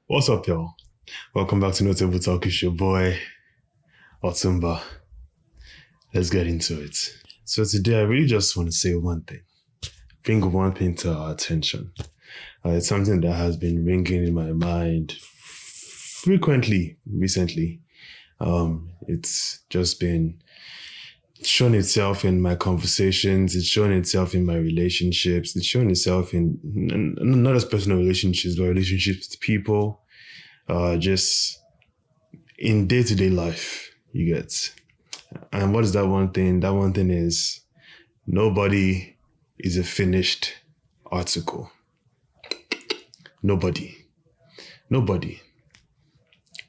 What's up, y'all? Welcome back to Notable Talk. It's your boy, Otumba. Let's get into it. So today, I really just want to say one thing. Bring one thing to our attention. It's something that has been ringing in my mind frequently recently. It's just been shown itself in my conversations. It's shown itself in my relationships. It's shown itself in not just personal relationships, but relationships with people. Just in day-to-day life, you get. And what is that one thing? That one thing is nobody is a finished article. Nobody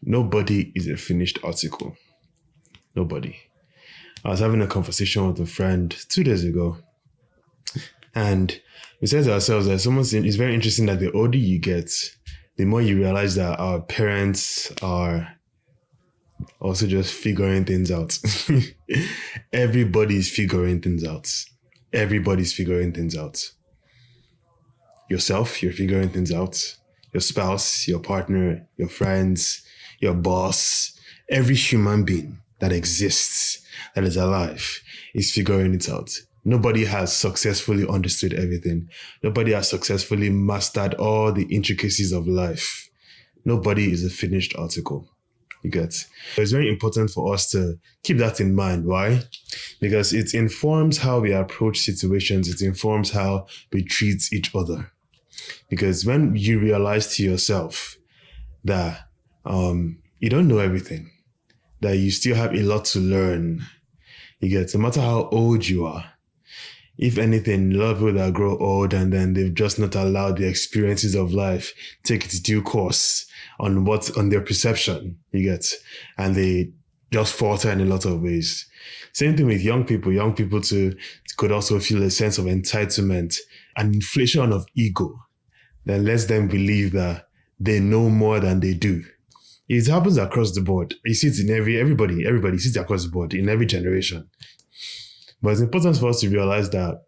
is a finished article. Nobody. I was having a conversation with a friend 2 days ago, and we said to ourselves that it's very interesting that the older you get, the more you realize that our parents are also just figuring things out. Everybody's figuring things out. Everybody's figuring things out. Yourself, you're figuring things out. Your spouse, your partner, your friends, your boss, every human being that exists, that is alive, is figuring it out. Nobody has successfully understood everything. Nobody has successfully mastered all the intricacies of life. Nobody is a finished article. You get? It's very important for us to keep that in mind. Why? Because it informs how we approach situations. It informs how we treat each other. Because when you realize to yourself that you don't know everything, that you still have a lot to learn, you get, no matter how old you are, if anything, a lot of people that grow old and then they've just not allowed the experiences of life take its due course on their perception, you get, and they just falter in a lot of ways. Same thing with young people. Young people too could also feel a sense of entitlement, an inflation of ego that lets them believe that they know more than they do. It happens across the board. You see it in everybody sees it across the board in every generation. But it's important for us to realize that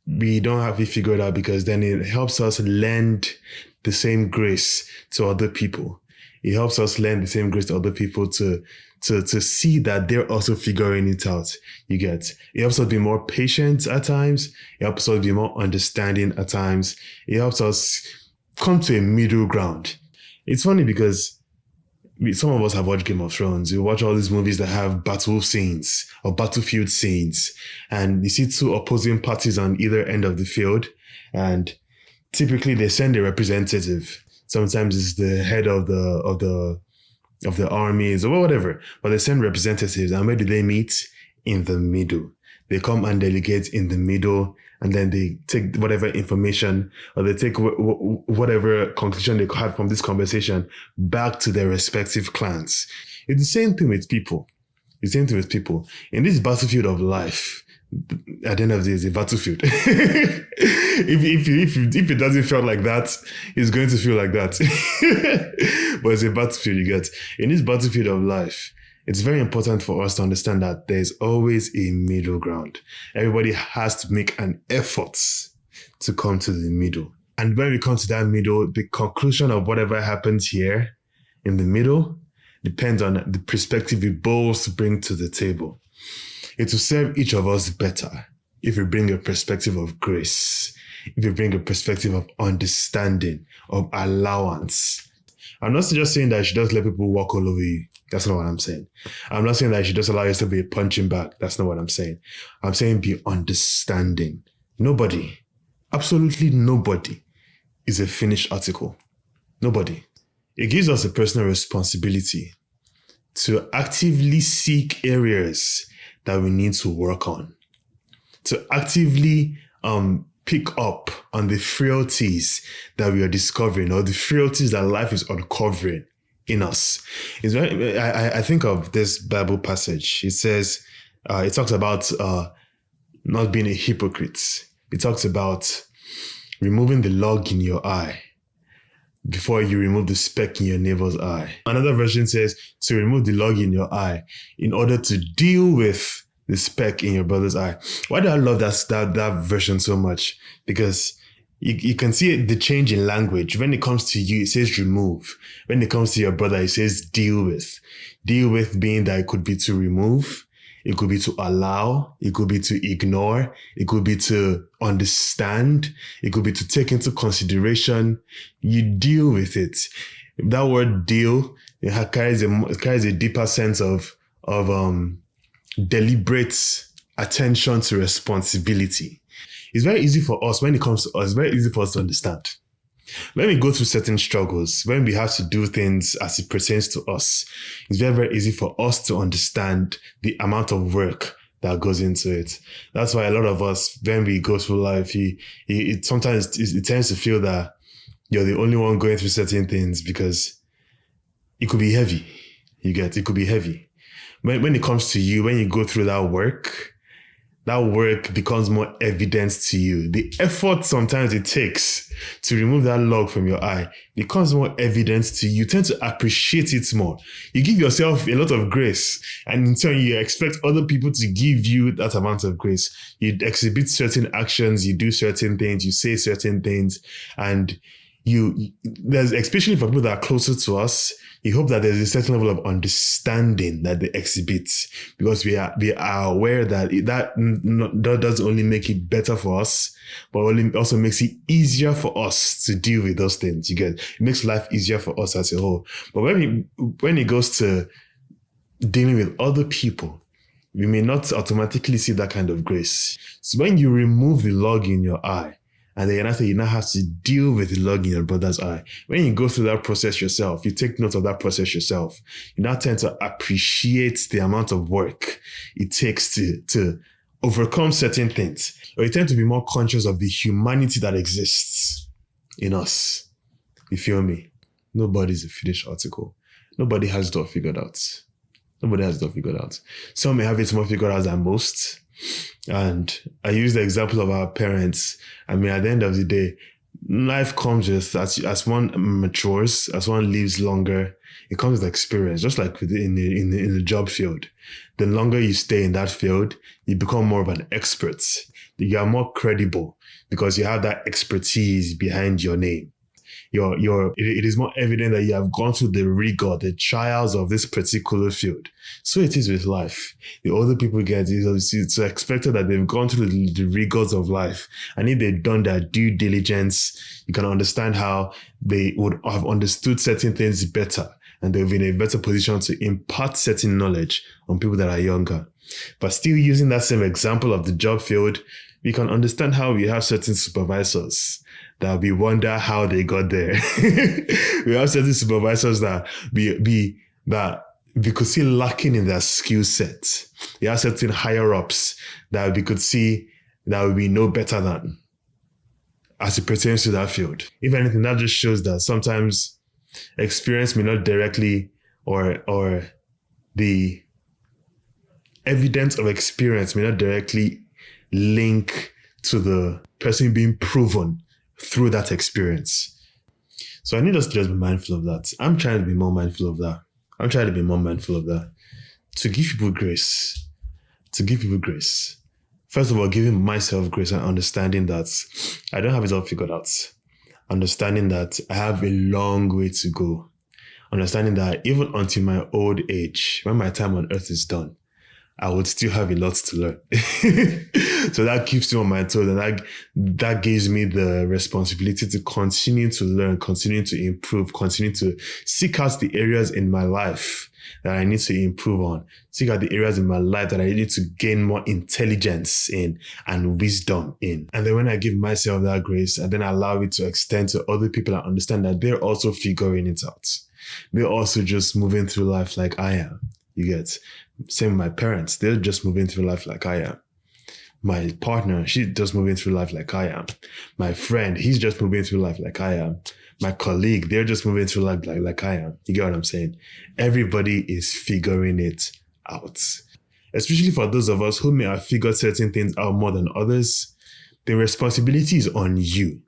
we don't have it figured out, because then it helps us lend the same grace to other people. It helps us lend the same grace to other people to see that they're also figuring it out. You get. It helps us be more patient at times. It helps us be more understanding at times. It helps us come to a middle ground. It's funny because some of us have watched Game of Thrones. You watch all these movies that have battle scenes or battlefield scenes, and you see two opposing parties on either end of the field, and typically they send a representative. Sometimes it's the head of the armies or whatever, but they send representatives. And where do they meet? In the middle. They come and delegate in the middle, and then they take whatever information, or they take whatever conclusion they have from this conversation back to their respective clans. It's the same thing with people. The same thing with people. In this battlefield of life, at the end of the day, it's a battlefield. if it doesn't feel like that, it's going to feel like that. But it's a battlefield, you get. In this battlefield of life, it's very important for us to understand that there's always a middle ground. Everybody has to make an effort to come to the middle. And when we come to that middle, the conclusion of whatever happens here in the middle depends on the perspective we both bring to the table. It will serve each of us better if we bring a perspective of grace, if we bring a perspective of understanding, of allowance. I'm not just saying that you should just let people walk all over you. That's not what I'm saying. I'm not saying that you should just allow yourself to be a punching bag. That's not what I'm saying. I'm saying be understanding. Nobody, absolutely nobody, is a finished article. Nobody. It gives us a personal responsibility to actively seek areas that we need to work on, to actively pick up on the frailties that we are discovering, or the frailties that life is uncovering in us. I think of this Bible passage. It says, it talks about not being a hypocrite. It talks about removing the log in your eye before you remove the speck in your neighbor's eye. Another version says to remove the log in your eye in order to deal with the speck in your brother's eye. Why do I love that version so much? Because You can see the change in language. When it comes to you, it says remove. When it comes to your brother, it says deal with. Deal with being that it could be to remove, it could be to allow, it could be to ignore, it could be to understand, it could be to take into consideration. You deal with it. That word deal, it carries a deeper sense of deliberate attention to responsibility. It's very easy for us when it comes to us, it's very easy for us to understand. When we go through certain struggles, when we have to do things as it pertains to us, it's very, very easy for us to understand the amount of work that goes into it. That's why a lot of us, when we go through life, sometimes it tends to feel that you're the only one going through certain things because it could be heavy. It could be heavy. When it comes to you, when you go through that work becomes more evident to you. The effort sometimes it takes to remove that log from your eye becomes more evident to you. You tend to appreciate it more. You give yourself a lot of grace, and in turn, you expect other people to give you that amount of grace. You exhibit certain actions, you do certain things, you say certain things, and there's, especially for people that are closer to us, you hope that there's a certain level of understanding that they exhibit, because we are aware that that doesn't only make it better for us, but also makes it easier for us to deal with those things. It makes life easier for us as a whole. But when it goes to dealing with other people, we may not automatically see that kind of grace. So when you remove the log in your eye, and then you now have to deal with the log in your brother's eye. When you go through that process yourself, you take note of that process yourself, you now tend to appreciate the amount of work it takes to overcome certain things. Or you tend to be more conscious of the humanity that exists in us. You feel me? Nobody's a finished article. Nobody has it all figured out. Some may have it more figured out than most. And I use the example of our parents. I mean, at the end of the day, life comes with, as one matures, as one lives longer, it comes with experience, just like in the job field. The longer you stay in that field, you become more of an expert. You are more credible because you have that expertise behind your name. It is more evident that you have gone through the rigor, the trials of this particular field. So it is with life. The older people get, it's expected that they've gone through the rigors of life. And if they've done their due diligence, you can understand how they would have understood certain things better. And they'll be in a better position to impart certain knowledge on people that are younger. But still using that same example of the job field, we can understand how we have certain supervisors that we wonder how they got there. We have certain supervisors that we could see lacking in their skill set. We have certain higher ups that we could see that we know better than as it pertains to that field. If anything, that just shows that sometimes experience may not directly or the evidence of experience may not directly link to the person being proven through that experience. So I need us to just be mindful of that. I'm trying to be more mindful of that. To give people grace. First of all, giving myself grace and understanding that I don't have it all figured out. Understanding that I have a long way to go. Understanding that even until my old age, when my time on earth is done, I would still have a lot to learn. So that keeps me on my toes, and that gives me the responsibility to continue to learn, continue to improve, continue to seek out the areas in my life that I need to improve on, seek out the areas in my life that I need to gain more intelligence in and wisdom in. And then when I give myself that grace, and then allow it to extend to other people and understand that they're also figuring it out. They're also just moving through life like I am. You get? Same with my parents. They're just moving through life like I am. My partner, she's just moving through life like I am. My friend, he's just moving through life like I am. My colleague, they're just moving through life like I am. You get what I'm saying? Everybody is figuring it out. Especially for those of us who may have figured certain things out more than others, the responsibility is on you.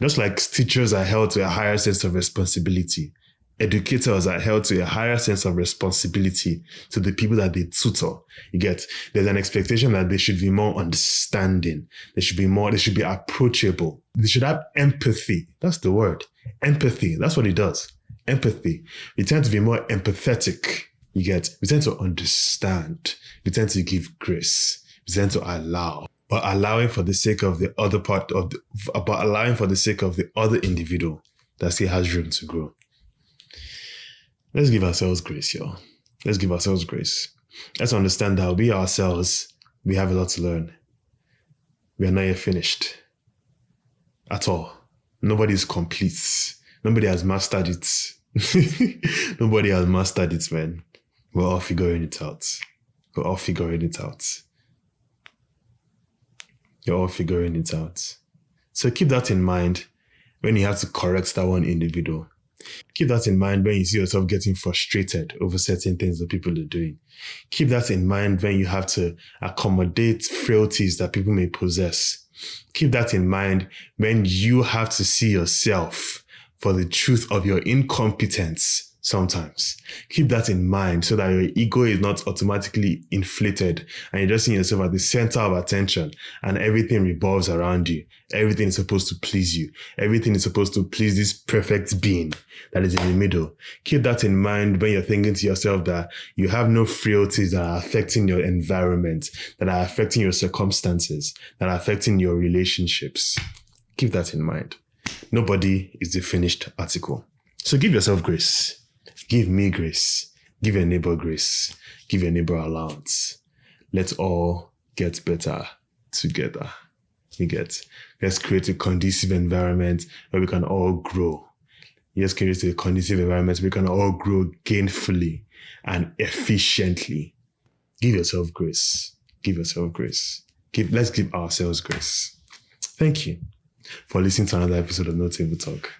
Just like teachers are held to a higher sense of responsibility, educators are held to a higher sense of responsibility to the people that they tutor. You get, there's an expectation that they should be more understanding. They should be approachable. They should have empathy. That's the word. Empathy. That's what it does. Empathy. We tend to be more empathetic. You get, we tend to understand. We tend to give grace. We tend to allow. But allowing for the sake of the other individual that still has room to grow. Let's give ourselves grace, y'all. Let's give ourselves grace. Let's understand that we ourselves, we have a lot to learn. We are not yet finished. At all. Nobody is complete. Nobody has mastered it. Nobody has mastered it, man. We're all figuring it out. We're all figuring it out. You're all figuring it out. So keep that in mind when you have to correct that one individual. Keep that in mind when you see yourself getting frustrated over certain things that people are doing. Keep that in mind when you have to accommodate frailties that people may possess. Keep that in mind when you have to see yourself for the truth of your incompetence sometimes. Keep that in mind so that your ego is not automatically inflated and you're just seeing yourself at the center of attention and everything revolves around you. Everything is supposed to please you. Everything is supposed to please this perfect being that is in the middle. Keep that in mind when you're thinking to yourself that you have no frailties that are affecting your environment, that are affecting your circumstances, that are affecting your relationships. Keep that in mind. Nobody is the finished article. So give yourself grace. Give me grace. Give your neighbor grace. Give your neighbor allowance. Let's all get better together. Let's create a conducive environment where we can all grow. Let's create a conducive environment where we can all grow gainfully and efficiently. Give yourself grace. Give yourself grace. Let's give ourselves grace. Thank you for listening to another episode of No Table Talk.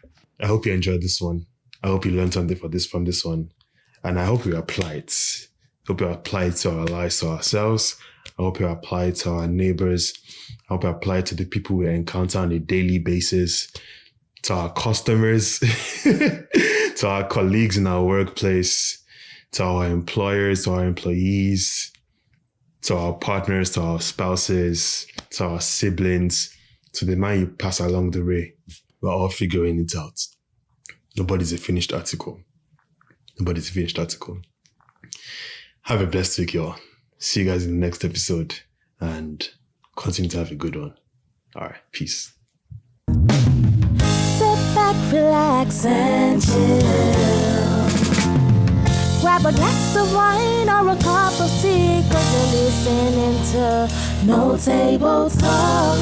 I hope you enjoyed this one. I hope you learned something from this one. And I hope you apply it. I hope you apply it to our lives, to ourselves. I hope you apply it to our neighbors. I hope you apply it to the people we encounter on a daily basis, to our customers, to our colleagues in our workplace, to our employers, to our employees, to our partners, to our spouses, to our siblings, to the man you pass along the way. We're all figuring it out. Nobody's a finished article. Nobody's a finished article. Have a blessed week, y'all. See you guys in the next episode and continue to have a good one. All right, peace. Sit back, relax, and chill. Grab a glass of wine or a cup of tea, 'cause you're listening to No Table Talk.